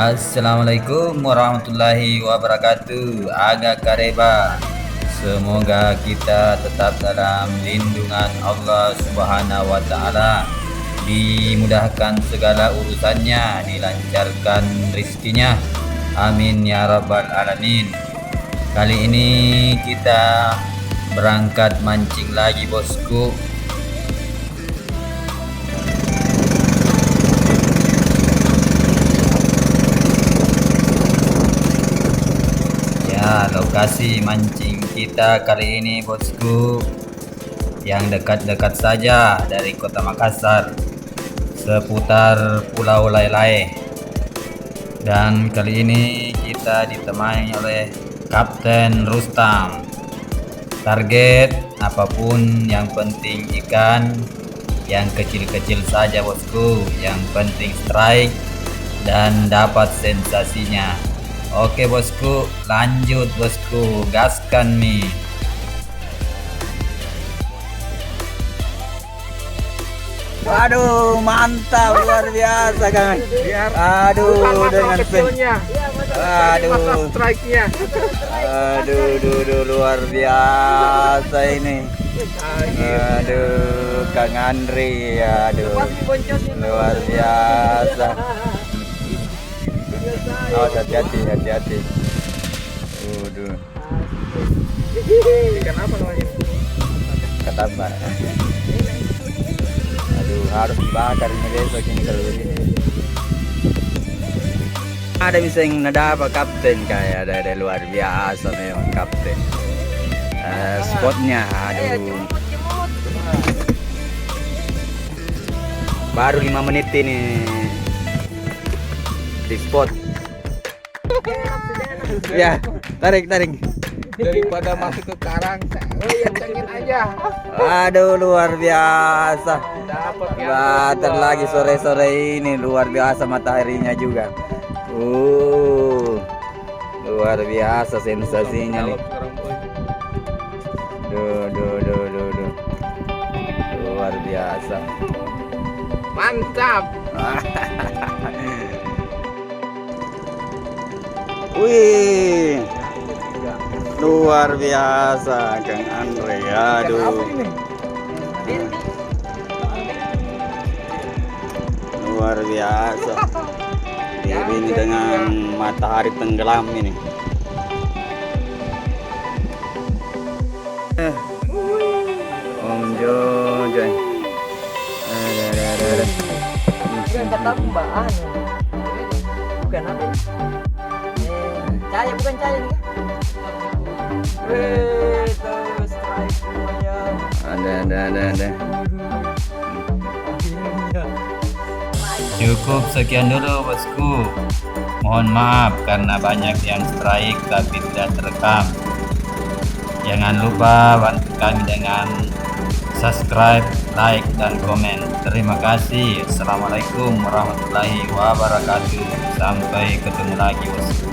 Assalamualaikum warahmatullahi wabarakatuh. Aga kareba. Semoga kita tetap dalam lindungan Allah Subhanahu wa taala. Dimudahkan segala urusannya, dilancarkan rizkinya. Amin ya rabbal alamin. Kali ini kita berangkat mancing lagi, bosku. Lokasi mancing kita kali ini, bosku, yang dekat-dekat saja dari kota Makassar, seputar Pulau Lai-Lai. Dan kali ini kita ditemani oleh Kapten Rustam. Target apapun, yang penting ikan, yang kecil-kecil saja, bosku, yang penting strike dan dapat sensasinya. Oke, bosku, lanjut, bosku, gaskan nih. Waduh, mantap, luar biasa, Kang. Aduh, dengan aduh, strike-nya. Aduh, luar biasa ini. Aduh, Kang Andri, aduh, luar biasa. Oh, hati-hati. Waduh. Ikan apa namanya? Ketambah. Aduh, harus dibakar ini besok ini kalau begini. Ada bisa yang nada apa, kapten, kayak ada luar biasa memang kapten. Spotnya, aduh. Baru 5 menit ini di spot. Ya, tarik. Daripada masuk ke karang, kencengin aja. Aduh, luar biasa. Dapat lagi sore-sore ini, luar biasa mataharinya juga. Luar biasa sensasinya nih. Duh. Luar biasa. Mantap. Wih, luar biasa, Kang Andre. Aduh, luar biasa. Ini dengan matahari tenggelam ini. Om Jojo. Bukan ketambahan. Bukan apa ini? Bukan cahaya nih. Terus strike semuanya. Ada. Cukup sekian dulu, bosku. Mohon maaf karena banyak yang strike tapi tidak terekam. Jangan lupa bantu kami dengan subscribe, like, dan komen. Terima kasih. Assalamualaikum warahmatullahi wabarakatuh. Sampai ketemu lagi, bosku.